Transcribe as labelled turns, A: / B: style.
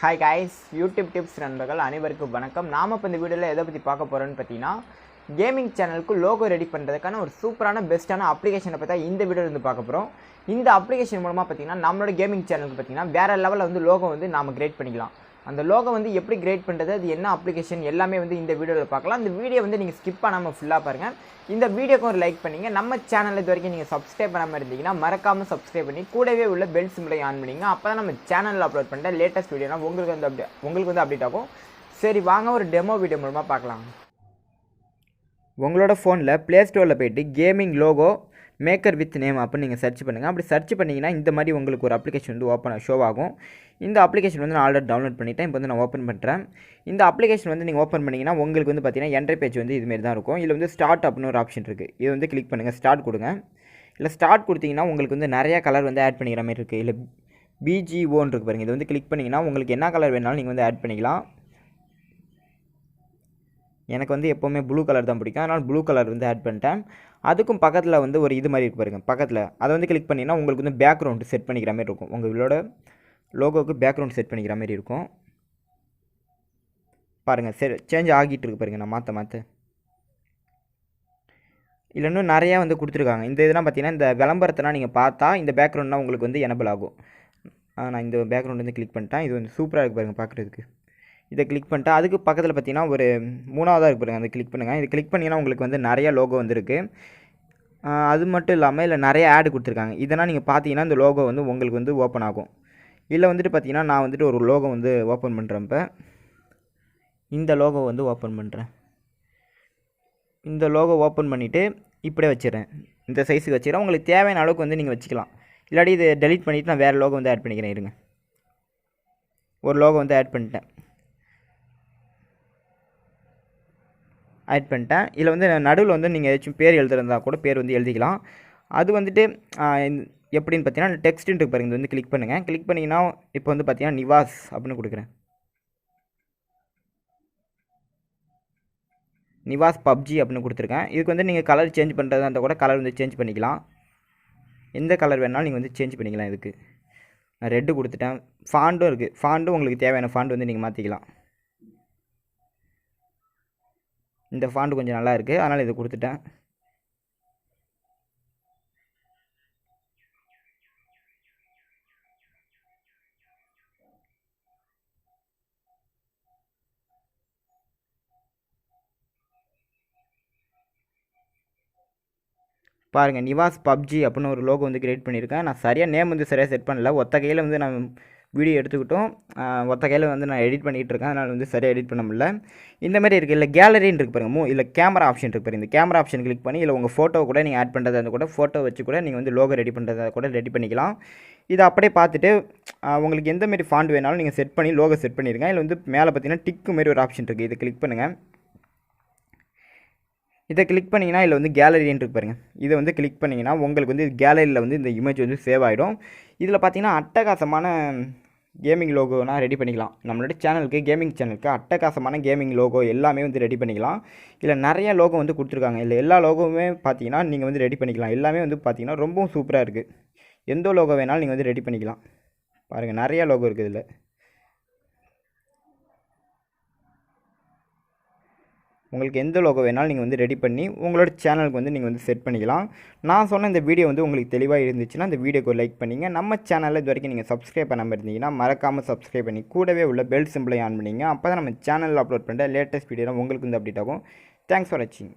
A: Hi guys, YouTube tips நண்பர்கள் அனைவருக்கும் வணக்கம். நாம் இப்போ இந்த வீடியோவில் எதை பற்றி பார்க்க போகிறோன்னு பார்த்தீங்கன்னா, கேமிங் சேனலுக்கு லோகோ ரெடி பண்ணுறதுக்கான ஒரு சூப்பரான பெஸ்ட்டான அப்ளிகேஷனை பற்றி இந்த வீடியோவில் வந்து பார்க்க போகிறோம். இந்த அப்ளிகேஷன் மூலமாக பார்த்தீங்கன்னா நம்மளோட கேமிங் சேனலுக்கு பார்த்தீங்கன்னா வேறு லெவலில் வந்து லோகோ வந்து நாம் கிரியேட் பண்ணிக்கலாம். அந்த லோகோ வந்து எப்படி கிரியேட் பண்ணுறது, அது என்ன அப்ளிகேஷன் எல்லாமே வந்து இந்த வீடியோவில் பார்க்கலாம். இந்த வீடியோ வந்து நீங்கள் ஸ்கிப் பண்ணாமல் ஃபுல்லாக பாருங்கள். இந்த வீடியோக்கு ஒரு லைக் பண்ணிங்க. நம்ம சேனலில் இது வரைக்கும் நீங்கள் சப்ஸ்கிரைப் பண்ணாமல் இருந்தீங்கன்னா மறக்காமல் சப்ஸ்கிரைப் பண்ணி கூடவே உள்ள பெல் சிம்பிளை ஆன் பண்ணிங்க. அப்போ தான் நம்ம சேனலில் அப்லோட் பண்ணுற லேட்டஸ்ட் வீடியோனா உங்களுக்கு வந்து அப்டேட் ஆகும். சரி வாங்க, ஒரு டெமோ வீடியோ மூலமாக பார்க்கலாம். உங்களோட ஃபோனில் ப்ளே ஸ்டோரில் போய்ட்டு gaming logo maker with name அப்படின்னு நீங்கள் சர்ச் பண்ணுங்கள். அப்படி சர்ச் பண்ணிங்கன்னா இந்த மாதிரி உங்களுக்கு ஒரு அப்ளிகேஷன் வந்து ஷோ ஆகும். இந்த அப்ளிகேஷன் வந்து நான் ஆல்ரெடி டவுன்லோட் பண்ணிவிட்டேன். இப்போ வந்து நான் ஓப்பன் பண்ணுறேன். இந்த அப்ளிகேஷன் வந்து நீங்கள் ஓப்பன் பண்ணிங்கன்னா உங்களுக்கு வந்து பார்த்தீங்கன்னா என்ட்ரி பேஜ் வந்து இதுமாரி தான் இருக்கும். இதில் வந்து ஸ்டார்ட் அப்படின்னு ஒரு ஆப்ஷன் இருக்குது. இது வந்து கிளிக் பண்ணுங்கள், ஸ்டார்ட் கொடுங்க. இல்லை ஸ்டார்ட் கொடுத்தீங்கன்னா உங்களுக்கு வந்து நிறையா கலர் வந்து ஆட் பண்ணிக்கிற மாதிரி இருக்குது. இல்லை பிஜிஓன்னு இருக்குது பாருங்கள். இது வந்து கிளிக் பண்ணிங்கன்னா உங்களுக்கு என்ன கலர் வேணாலும் நீங்கள் வந்து ஆட் பண்ணிக்கலாம். எனக்கு வந்து எப்போவுமே ப்ளூ கலர் தான் பிடிக்கும், அதனால் ப்ளூ கலர் வந்து ஆட் பண்ணிட்டேன். அதுக்கும் பக்கத்தில் வந்து ஒரு இது மாதிரி இருக்கு பாருங்கள். பக்கத்தில் அதை வந்து கிளிக் பண்ணிங்கன்னா உங்களுக்கு வந்து பேக்ரவுண்டு செட் பண்ணிக்கிற மாதிரி இருக்கும். உங்களோட லோகோவுக்கு பேக்ரவுண்ட் செட் பண்ணிக்கிற மாதிரி இருக்கும். பாருங்கள், சரி சேஞ்ச் ஆகிட்டு இருக்கு பாருங்கள். நான் மாற்ற இல்லை இன்னும் நிறையா வந்து கொடுத்துருக்காங்க. இந்த இதெல்லாம் பார்த்தீங்கன்னா இந்த விளம்பரத்தெல்லாம் நீங்கள் பார்த்தா இந்த பேக்ரவுண்ட்லாம் உங்களுக்கு வந்து எனபிள் ஆகும். நான் இந்த பேக்ரவுண்ட் வந்து கிளிக் பண்ணிட்டேன். இது வந்து சூப்பராக இருக்குது பாருங்கள் பார்க்குறதுக்கு. இதை கிளிக் பண்ணிட்டு அதுக்கு பக்கத்தில் பார்த்தீங்கன்னா ஒரு மூணாவதாக இருக்கு பாருங்கள். அதை கிளிக் பண்ணுங்கள். இது கிளிக் பண்ணிங்கன்னா உங்களுக்கு வந்து நிறையா லோகோ வந்துருக்கு. அது மட்டும் இல்லாமல் இல்லை நிறைய ஆடு கொடுத்துருக்காங்க. இதெல்லாம் நீங்கள் பார்த்தீங்கன்னா இந்த லோகோ வந்து உங்களுக்கு வந்து ஓப்பன் ஆகும். இதில் வந்துட்டு பார்த்தீங்கன்னா நான் வந்துட்டு ஒரு லோகோ வந்து ஓப்பன் பண்ணுறேன். இப்போ இந்த லோகோ வந்து ஓப்பன் பண்ணுறேன். இந்த லோகோ ஓப்பன் பண்ணிவிட்டு இப்படியே வச்சிடறேன். இந்த சைஸுக்கு வச்சுக்கிறேன். உங்களுக்கு தேவையான அளவுக்கு வந்து நீங்கள் வச்சுக்கலாம். இல்லாட்டி இதை டெலிட் பண்ணிவிட்டு நான் வேறு லோகோ வந்து ஆட் பண்ணிக்கிறேன். இருங்க, ஒரு லோகோ வந்து ஆட் பண்ணிட்டேன். இதில் வந்து நடுவில் வந்து நீங்கள் ஏதாச்சும் பேர் எழுதுறதா கூட பேர் வந்து எழுதிக்கலாம். அது வந்துட்டு எப்படின்னு பார்த்தீங்கன்னா டெக்ஸ்ட்டுன்னு இருக்கு பாருங்க. இது வந்து கிளிக் பண்ணுங்கள். கிளிக் பண்ணிங்கன்னா இப்போ வந்து பார்த்தீங்கன்னா நிவாஸ் அப்படின்னு கொடுக்குறேன். நிவாஸ் பப்ஜி அப்படின்னு கொடுத்துருக்கேன். இதுக்கு வந்து நீங்கள் கலர் சேஞ்ச் பண்ணுறதா இருந்தால் கூட கலர் வந்து சேஞ்ச் பண்ணிக்கலாம். எந்த கலர் வேணாலும் நீங்கள் வந்து சேஞ்ச் பண்ணிக்கலாம். இதுக்கு நான் ரெட்டு கொடுத்துட்டேன். ஃபாண்டும் இருக்குது. ஃபாண்டும் உங்களுக்கு தேவையான ஃபாண்ட் வந்து நீங்கள் மாற்றிக்கலாம். இந்த ஃபாண்ட் கொஞ்சம் நல்லா இருக்குது, அதனால் இதை கொடுத்துட்டேன். பாருங்கள், நிவாஸ் பப்ஜி அப்படின்னு ஒரு லோகோ வந்து கிரியேட் பண்ணியிருக்கேன். நான் சரியாக நேம் வந்து சரியாக செட் பண்ணல. ஒத்த கையில் வந்து நான் வீடியோ எடுத்துக்கிட்டோம். ஒத்த கையில் வந்து நான் எடிட் பண்ணிகிட்டு இருக்கேன். அதனால் வந்து சரியாக எடிட் பண்ண முடியல. இந்த மாதிரி இருக்குது. இல்லை கேலரின்னு இருக்குது பாருங்கள். இல்லை கேமரா ஆப்ஷன் இருக்குது பாருங்கள். இந்த கேமரா ஆப்ஷன் கிளிக் பண்ணி இல்லை உங்கள் ஃபோட்டோ கூட நீங்கள் ஆட் பண்ணுறதா இருந்தால் கூட ஃபோட்டோ வச்சு கூட நீங்கள் வந்து லோகோ ரெடி பண்ணுறதா கூட ரெடி பண்ணிக்கலாம். இதை அப்படியே பார்த்துட்டு உங்களுக்கு எந்த மாதிரி ஃபாண்ட் வேணாலும் நீங்கள் செட் பண்ணி லோகோ செட் பண்ணிடுங்க. இதில் வந்து மேலே பார்த்தீங்கன்னா டிக்கு மாரி ஒரு ஆப்ஷன் இருக்குது. இதை கிளிக் பண்ணுங்கள். இதை கிளிக் பண்ணிங்கன்னா இதில் வந்து கேலரின்னு இருக்கு பாருங்கள். இதை வந்து கிளிக் பண்ணிங்கன்னா உங்களுக்கு வந்து கேலரியில் வந்து இந்த இமேஜ் வந்து சேவ் ஆகிடும். இதில் பார்த்தீங்கன்னா அட்டகாசமான கேமிங் லோகோனால் ரெடி பண்ணிக்கலாம். நம்மளோட சேனலுக்கு கேமிங் சேனலுக்கு அட்டகாசமான கேமிங் லோகோ எல்லாமே வந்து ரெடி பண்ணிக்கலாம். இதில் நிறைய லோகோ வந்து கொடுத்துருக்காங்க. இல்லை எல்லா லோகோவுமே பார்த்தீங்கன்னா நீங்கள் வந்து ரெடி பண்ணிக்கலாம். எல்லாமே வந்து பார்த்தீங்கன்னா ரொம்பவும் சூப்பராக இருக்குது. எந்த லோகோ வேணாலும் நீங்கள் வந்து ரெடி பண்ணிக்கலாம். பாருங்கள், நிறையா லோகோ இருக்குது. இதில் உங்களுக்கு எந்த லோகோ வேணாலும் நீங்கள் வந்து ரெடி பண்ணி உங்களோட சேனலுக்கு வந்து நீங்கள் வந்து செட் பண்ணிக்கலாம். நான் சொன்ன இந்த வீடியோ வந்து உங்களுக்கு தெளிவாக இருந்துச்சுன்னா இந்த வீடியோக்கு ஒரு லைக் பண்ணிங்க. நம்ம சேனலில் இது வரைக்கும் நீங்கள் சப்ஸ்கிரைப் பண்ணாமல் இருந்தீங்கன்னா மறக்காமல் சப்ஸ்கிரைப் பண்ணி கூடவே உள்ள பெல் சிம்பிளை ஆன் பண்ணிங்க. அப்போ தான் நம்ம சேனலில் அப்லோட் பண்ணுற லேட்டஸ்ட் வீடியோ உங்களுக்கு வந்து அப்டேட் ஆகும். தேங்க்ஸ் ஃபார் வாட்சிங்.